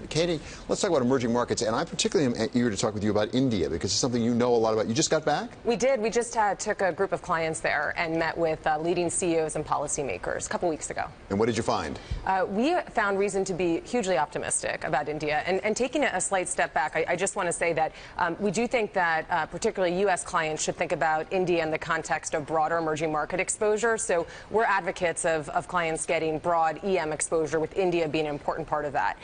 Katie, let's talk about emerging markets, and I particularly am eager to talk with you about India because it's something you know a lot about. You just got back? We did. We just took a group of clients there and met with leading CEOs and policymakers a couple weeks ago. And what did you find? We found reason to be hugely optimistic about India. And taking a slight step back, I just want to say that we do think that particularly U.S. clients should think about India in the context of broader emerging market exposure. So we're advocates of clients getting broad EM exposure, with India being an important part of that.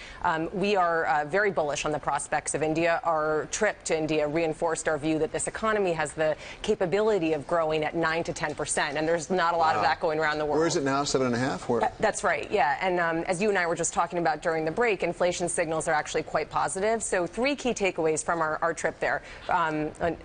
We are very bullish on the prospects of India. Our trip to India reinforced our view that this economy has the capability of growing at 9 to 10%, and there's not a lot of that going around the world. Where is it now, 7.5? Where? That's right, yeah. And as you and I were just talking about during the break, inflation signals are actually quite positive. So 3 key takeaways from our trip there.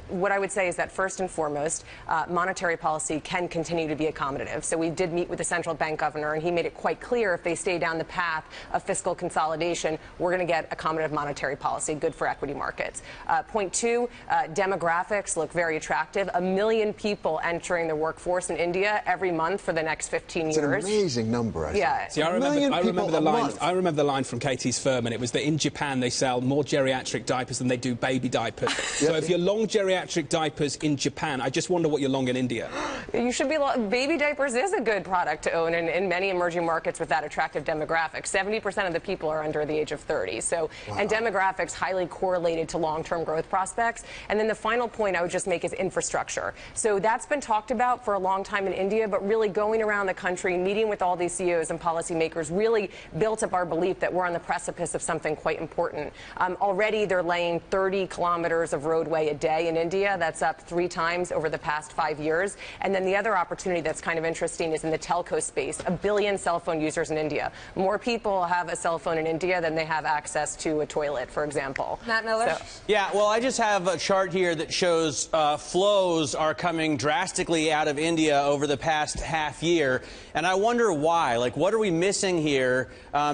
What I would say is that first and foremost, monetary policy can continue to be accommodative. So we did meet with the central bank governor, and he made it quite clear if they stay down the path of fiscal consolidation, we're going to get accommodative monetary policy, good for equity markets. Point 2, demographics look very attractive. 1 million people entering the workforce in India every month for the next 15 years. It's an amazing number, I think. Yeah. See, I remember the line from Katie's firm, and it was that in Japan they sell more geriatric diapers than they do baby diapers. So if you're long geriatric diapers in Japan, I just wonder what you're long in India. You should be baby diapers is a good product to own in many emerging markets with that attractive demographic. 70% of the people are under the age of 30. So, and demographics highly correlated to long-term growth prospects. And then the final point I would just make is infrastructure. So that's been talked about for a long time in India, but really going around the country, meeting with all these CEOs and policymakers really built up our belief that we're on the precipice of something quite important. Already they're laying 30 kilometers of roadway a day in India. That's up 3 times over the past 5 years. And then the other opportunity that's kind of interesting is in the telco space. 1 billion cell phone users in India. More people have a cell phone in India than they have access to a toilet, for example. Matt Miller? Yeah, well, I just have a chart here that shows flows are coming drastically out of India over the past half year, and I wonder why. Like, what are we missing here?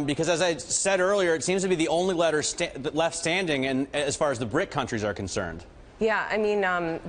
Because as I said earlier, it seems to be the only left standing as far as the BRIC countries are concerned. Yeah, I mean,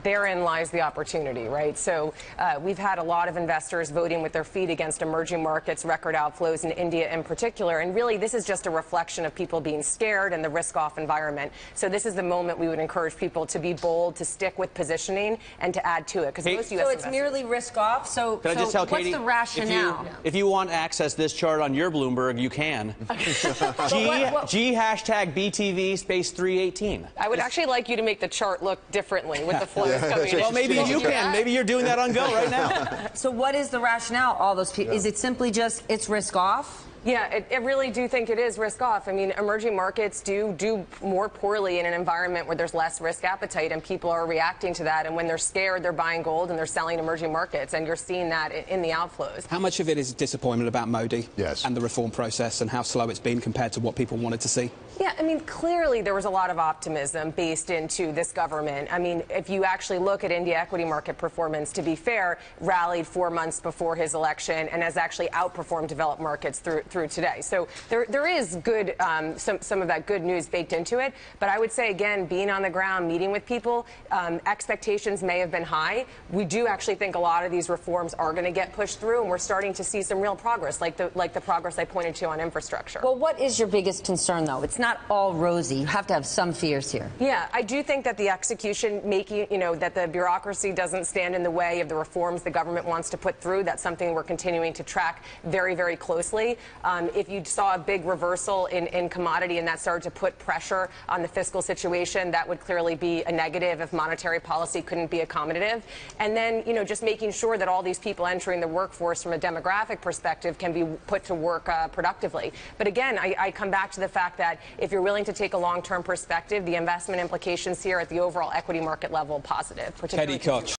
therein lies the opportunity, right? So we've had a lot of investors voting with their feet against emerging markets, record outflows in India in particular. And really, this is just a reflection of people being scared and the risk-off environment. So this is the moment we would encourage people to be bold, to stick with positioning, and to add to it. Because most U.S. So it's merely risk-off? So, Can I just tell Katie, what's the rationale? If you want to access this chart on your Bloomberg, you can. G hashtag BTV space 318. I would actually like you to make the chart look differently with the flows coming in. Well, maybe you can. Maybe you're doing that on Go right now. So what is the rationale, all those people? Is it simply just it's risk off? Yeah, I really do think it is risk off. I mean, emerging markets do more poorly in an environment where there's less risk appetite, and people are reacting to that. And when they're scared, they're buying gold and they're selling emerging markets, and you're seeing that in the outflows. How much of it is disappointment about Modi and the reform process and how slow it's been compared to what people wanted to see? Yeah, I mean, clearly there was a lot of optimism based into this government. I mean, if you actually look at India equity market performance, to be fair, rallied 4 months before his election and has actually outperformed developed markets through today. So there is good, some of that good news baked into it. But I would say, again, being on the ground, meeting with people, expectations may have been high. We do actually think a lot of these reforms are going to get pushed through, and we're starting to see some real progress, like the progress I pointed to on infrastructure. Well, what is your biggest concern, though? It's not all rosy. You have to have some fears here. Yeah, I do think that the execution, that the bureaucracy doesn't stand in the way of the reforms the government wants to put through. That's something we're continuing to track very, very closely. If you saw a big reversal in commodity and that started to put pressure on the fiscal situation, that would clearly be a negative if monetary policy couldn't be accommodative. And then, just making sure that all these people entering the workforce from a demographic perspective can be put to work productively. But again, I come back to the fact that if you're willing to take a long-term perspective, the investment implications here at the overall equity market level positive, particularly Katie Koch.